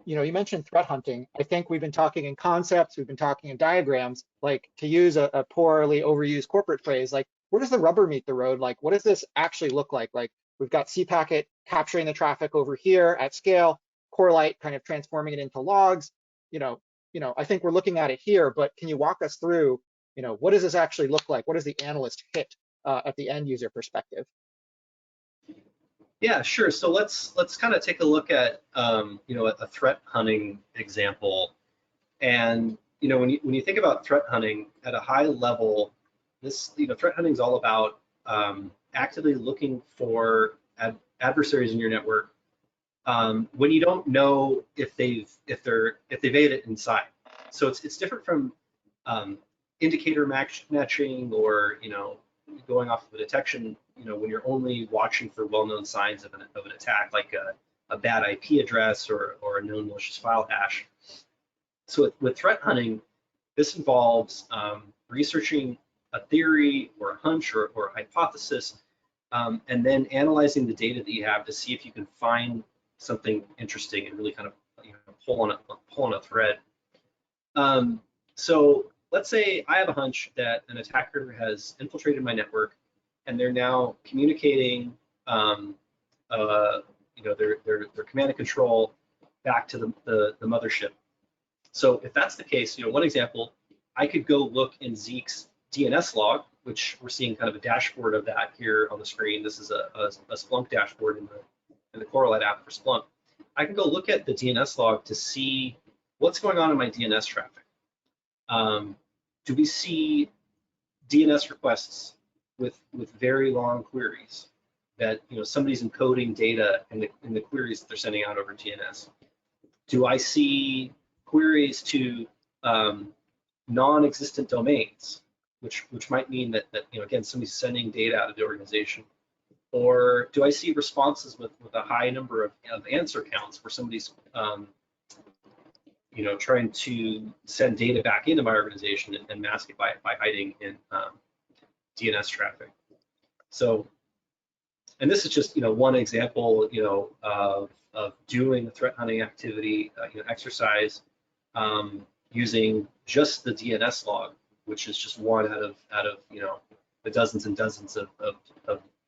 You mentioned threat hunting. I think we've been talking in concepts, we've been talking in diagrams, like, to use a poorly overused corporate phrase, like, where does the rubber meet the road? Like, what does this actually look like? Like, we've got cPacket capturing the traffic over here at scale, Corelight kind of transforming it into logs. I think we're looking at it here, but can you walk us through, what does this actually look like? What does the analyst hit at the end user perspective? Yeah, sure. So let's kind of take a look at a threat hunting example. And when you think about threat hunting at a high level, this threat hunting is all about actively looking for adversaries in your network when you don't know if they've made it inside. So it's different from indicator matching, or going off of a detection, when you're only watching for well-known signs of an attack, like a bad IP address or a known malicious file hash. So with threat hunting, this involves researching a theory or a hunch or a hypothesis, and then analyzing the data that you have to see if you can find something interesting and really kind of pull on a thread. So let's say I have a hunch that an attacker has infiltrated my network, and they're now communicating, their command and control back to the mothership. So if that's the case, one example, I could go look in Zeek's DNS log, which we're seeing kind of a dashboard of that here on the screen. This is a Splunk dashboard in the Corelight app for Splunk. I can go look at the DNS log to see what's going on in my DNS traffic. Do we see DNS requests with very long queries that somebody's encoding data in the queries that they're sending out over DNS? Do I see queries to non-existent domains, which might mean that again, somebody's sending data out of the organization? Or do I see responses with a high number of answer counts where somebody's trying to send data back into my organization and mask it by hiding in DNS traffic? So, and this is just one example of doing a threat hunting activity exercise using just the DNS log, which is just one out of the dozens and dozens of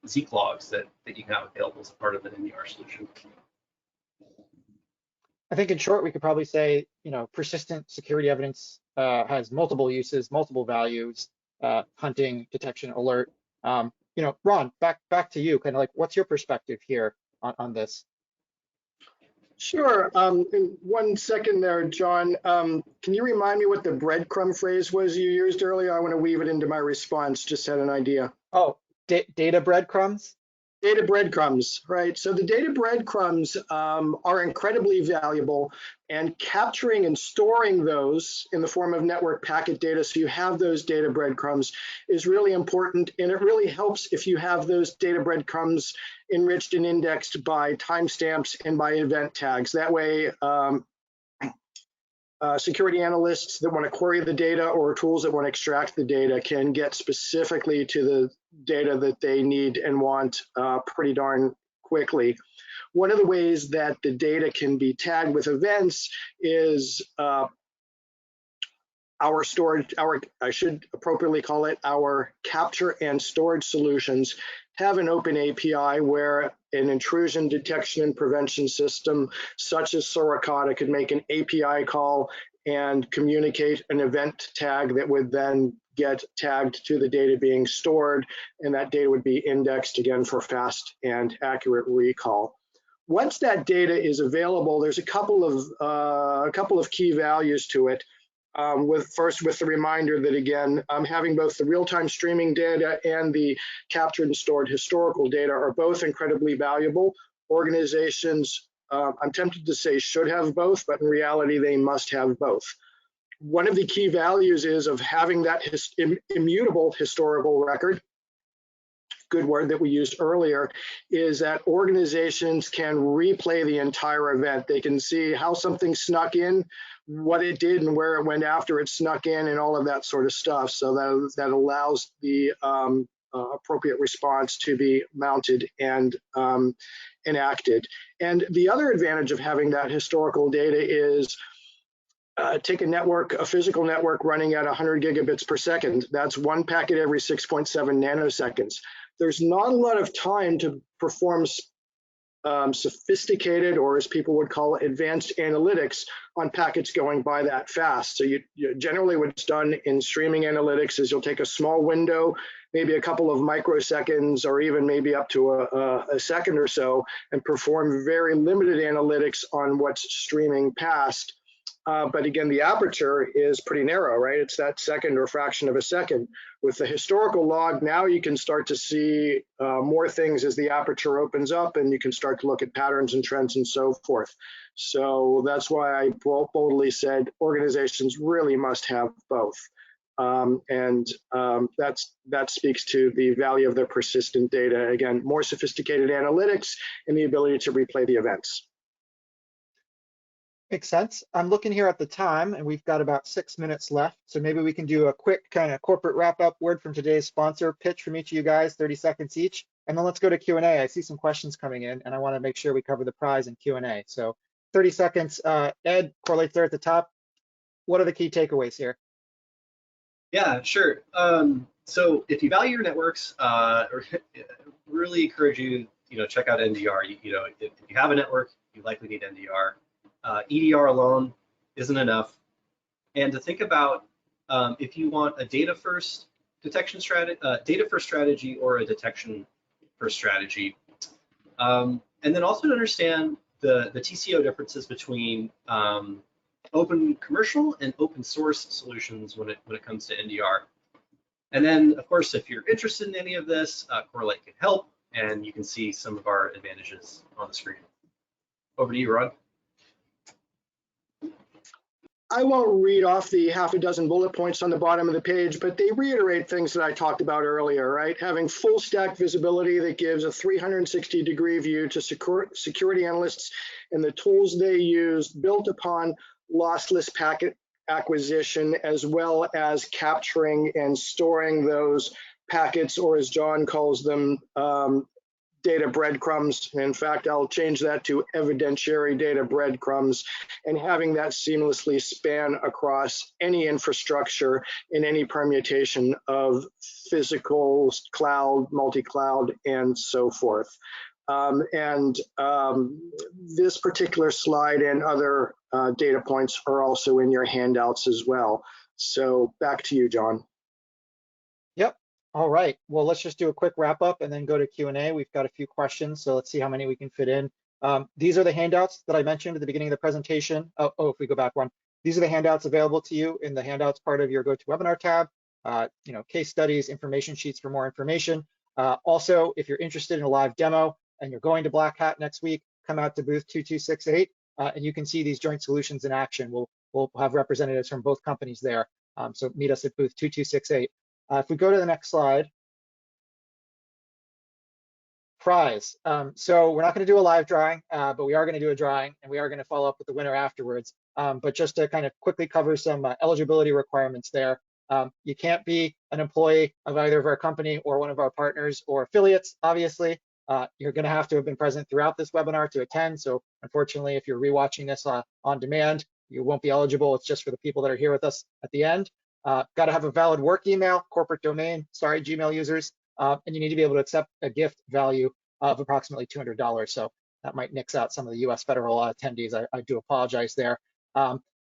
Zeek logs that you can have available as a part of an NDR solution. I think in short, we could probably say, persistent security evidence has multiple uses, multiple values, hunting, detection, alert. Ron, back to you, kind of like, what's your perspective here on this? Sure. In 1 second there, John, can you remind me what the breadcrumb phrase was you used earlier? I want to weave it into my response, just had an idea. Oh, data breadcrumbs? Data breadcrumbs, right? So the data breadcrumbs are incredibly valuable, and capturing and storing those in the form of network packet data, so you have those data breadcrumbs, is really important. And it really helps if you have those data breadcrumbs enriched and indexed by timestamps and by event tags. That way, security analysts that want to query the data or tools that want to extract the data can get specifically to the data that they need and want pretty darn quickly. One of the ways that the data can be tagged with events is our storage, I should appropriately call it our capture and storage solutions, have an open API where an intrusion detection and prevention system such as Suricata could make an API call and communicate an event tag that would then get tagged to the data being stored, and that data would be indexed again for fast and accurate recall. Once that data is available, there's a couple of key values to it. With the reminder that, again, having both the real-time streaming data and the captured and stored historical data are both incredibly valuable. Organizations, I'm tempted to say should have both, but in reality, they must have both. One of the key values is of having that immutable historical record, good word that we used earlier, is that organizations can replay the entire event. They can see how something snuck in, what it did, and where it went after it snuck in, and all of that sort of stuff. So that allows the appropriate response to be mounted and enacted. And the other advantage of having that historical data is take a physical network running at 100 gigabits per second. That's one packet every 6.7 nanoseconds. There's not a lot of time to perform sophisticated, or as people would call it, advanced analytics on packets going by that fast. So you generally what's done in streaming analytics is you'll take a small window, maybe a couple of microseconds, or even maybe up to a second or so, and perform very limited analytics on what's streaming past. But again, the aperture is pretty narrow, right? It's that second or fraction of a second. With the historical log, now you can start to see more things as the aperture opens up, and you can start to look at patterns and trends and so forth. So that's why I boldly said organizations really must have both. That speaks to the value of the persistent data. Again, more sophisticated analytics and the ability to replay the events. Makes sense. I'm looking here at the time, and we've got about 6 minutes left. So maybe we can do a quick kind of corporate wrap-up word from today's sponsor, pitch from each of you guys, 30 seconds each. And then let's go to Q&A. I see some questions coming in, and I want to make sure we cover the prize in Q&A. So 30 seconds. Ed, Correlate's there at the top. What are the key takeaways here? Yeah, sure. So if you value your networks, really encourage you, check out NDR. If you have a network, you likely need NDR. EDR alone isn't enough. And to think about if you want a data first strategy or a detection first strategy. And then also to understand the TCO differences between open commercial and open source solutions when it comes to NDR. And then, of course, if you're interested in any of this, Correlate can help, and you can see some of our advantages on the screen. Over to you, Ron. I won't read off the half a dozen bullet points on the bottom of the page, but they reiterate things that I talked about earlier, right? Having full stack visibility that gives a 360-degree view to security analysts and the tools they use, built upon lossless packet acquisition, as well as capturing and storing those packets, or as John calls them, data breadcrumbs. In fact, I'll change that to evidentiary data breadcrumbs, and having that seamlessly span across any infrastructure in any permutation of physical, cloud, multi-cloud, and so forth. This particular slide and other data points are also in your handouts as well. So back to you, John. Yep. All right. Well, let's just do a quick wrap up and then go to Q&A. We've got a few questions, so let's see how many we can fit in. These are the handouts that I mentioned at the beginning of the presentation. If we go back one, these are the handouts available to you in the handouts part of your GoToWebinar tab. Case studies, information sheets for more information. Also, if you're interested in a live demo and you're going to Black Hat next week, come out to booth 2268 and you can see these joint solutions in action. We'll have representatives from both companies there. So meet us at booth 2268. If we go to the next slide, prize. So we're not going to do a live drawing, but we are going to do a drawing, and we are going to follow up with the winner afterwards. But just to kind of quickly cover some eligibility requirements there, you can't be an employee of either of our company or one of our partners or affiliates, obviously. You're going to have been present throughout this webinar to attend. So unfortunately, if you're rewatching this on demand, you won't be eligible. It's just for the people that are here with us at the end. Got to have a valid work email, corporate domain, sorry, Gmail users, and you need to be able to accept a gift value of approximately $200. So that might nix out some of the US federal attendees. I do apologize there.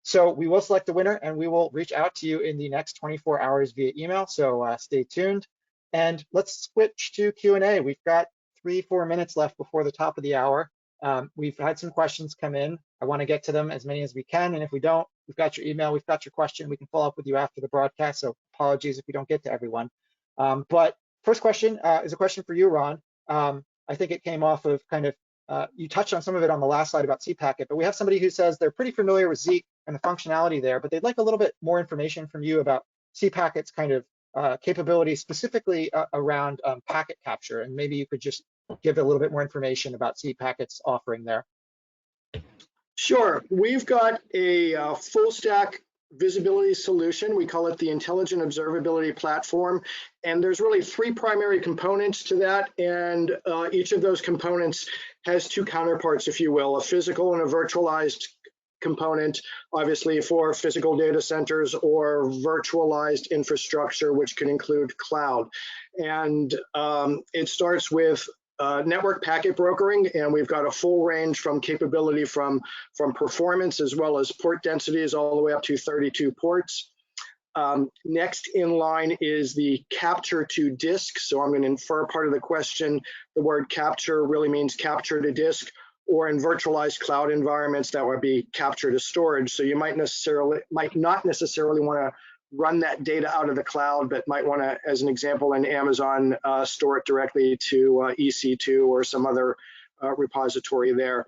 So we will select the winner and we will reach out to you in the next 24 hours via email. So stay tuned. And let's switch to Q&A. We've got 3-4 minutes left before the top of the hour. We've had some questions come in. I want to get to them as many as we can. And if we don't, we've got your email, we've got your question. We can follow up with you after the broadcast. So apologies if we don't get to everyone. But first question is a question for you, Ron. I think it came off of kind of, you touched on some of it on the last slide about Cpacket, but we have somebody who says they're pretty familiar with Zeek and the functionality there, but they'd like a little bit more information from you about Cpacket's kind of capabilities, specifically around packet capture. And maybe you could just give a little bit more information about Cpacket's offering there. Sure. We've got a full stack visibility solution. We call it the Intelligent Observability Platform. And there's really 3 primary components to that. And each of those components has 2 counterparts, if you will, a physical and a virtualized component, obviously for physical data centers or virtualized infrastructure, which can include cloud. And it starts with network packet brokering, and we've got a full range from capability from performance as well as port densities all the way up to 32 ports. Next in line is the capture to disk. So I'm going to infer part of the question. The word capture really means capture to disk, or in virtualized cloud environments, that would be capture to storage. So you might not necessarily want to run that data out of the cloud, but might want to, as an example, in Amazon, store it directly to EC2 or some other repository there.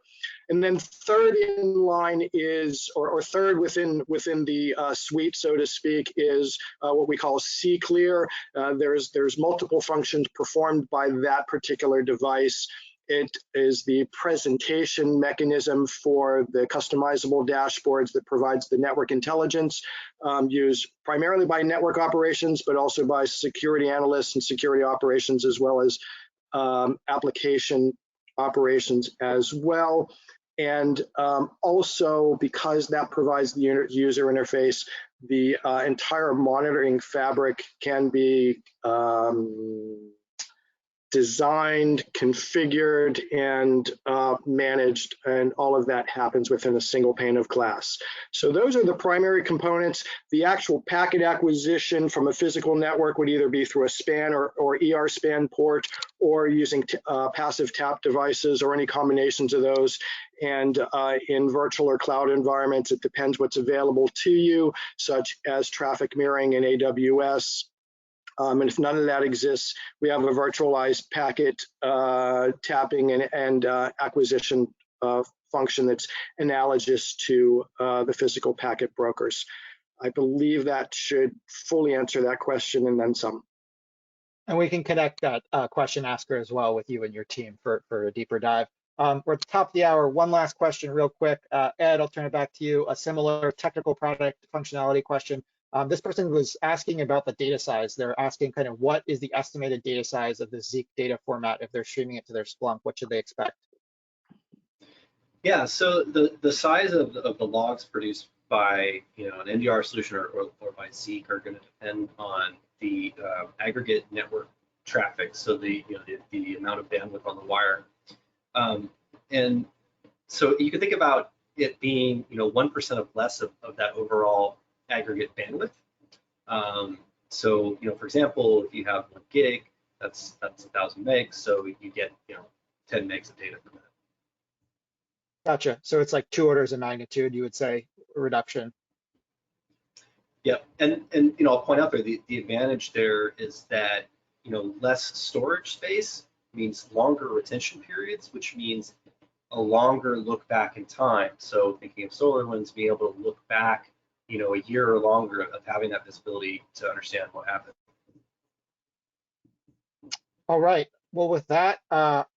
And then third in line is, or third within the suite, so to speak, is what we call C-clear. There's multiple functions performed by that particular device. It is the presentation mechanism for the customizable dashboards that provides the network intelligence used primarily by network operations, but also by security analysts and security operations, as well as application operations as well. And also, because that provides the user interface, the entire monitoring fabric can be designed, configured, and managed, and all of that happens within a single pane of glass. So those are the primary components. The actual packet acquisition from a physical network would either be through a SPAN or ER SPAN port, or using passive tap devices, or any combinations of those. And in virtual or cloud environments, it depends what's available to you, such as traffic mirroring in AWS. And if none of that exists, we have a virtualized packet tapping and acquisition function that's analogous to the physical packet brokers. I believe that should fully answer that question and then some. And we can connect that question asker as well with you and your team for a deeper dive. We're at the top of the hour. One last question real quick. Ed, I'll turn it back to you. A similar technical product functionality question. This person was asking about the data size. They're asking kind of what is the estimated data size of the Zeek data format if they're streaming it to their Splunk? What should they expect? Yeah, so the size of the logs produced by an NDR solution or by Zeek are going to depend on the aggregate network traffic, so the amount of bandwidth on the wire, and so you can think about it being 1% of less of that overall aggregate bandwidth. So for example, if you have 1 gig, that's 1,000 megs, so you get 10 megs of data per minute. Gotcha. So it's like 2 orders of magnitude, you would say, reduction. Yep, and I'll point out there the advantage there is that less storage space means longer retention periods, which means a longer look back in time. So thinking of SolarWinds, being able to look back a year or longer of having that visibility to understand what happened. All right. Well, with that,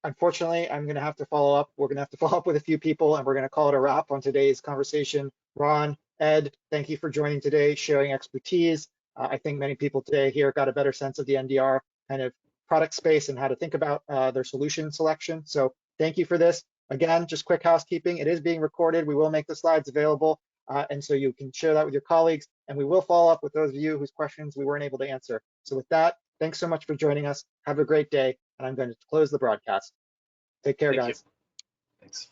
unfortunately, I'm going to have to follow up. We're going to have to follow up with a few people, and we're going to call it a wrap on today's conversation. Ron, Ed, thank you for joining today, sharing expertise. I think many people today here got a better sense of the NDR kind of product space and how to think about their solution selection. So thank you for this. Again, just quick housekeeping. It is being recorded. We will make the slides available. And so you can share that with your colleagues, and we will follow up with those of you whose questions we weren't able to answer. So with that, thanks so much for joining us. Have a great day, and I'm going to close the broadcast. Take care, guys. Thanks.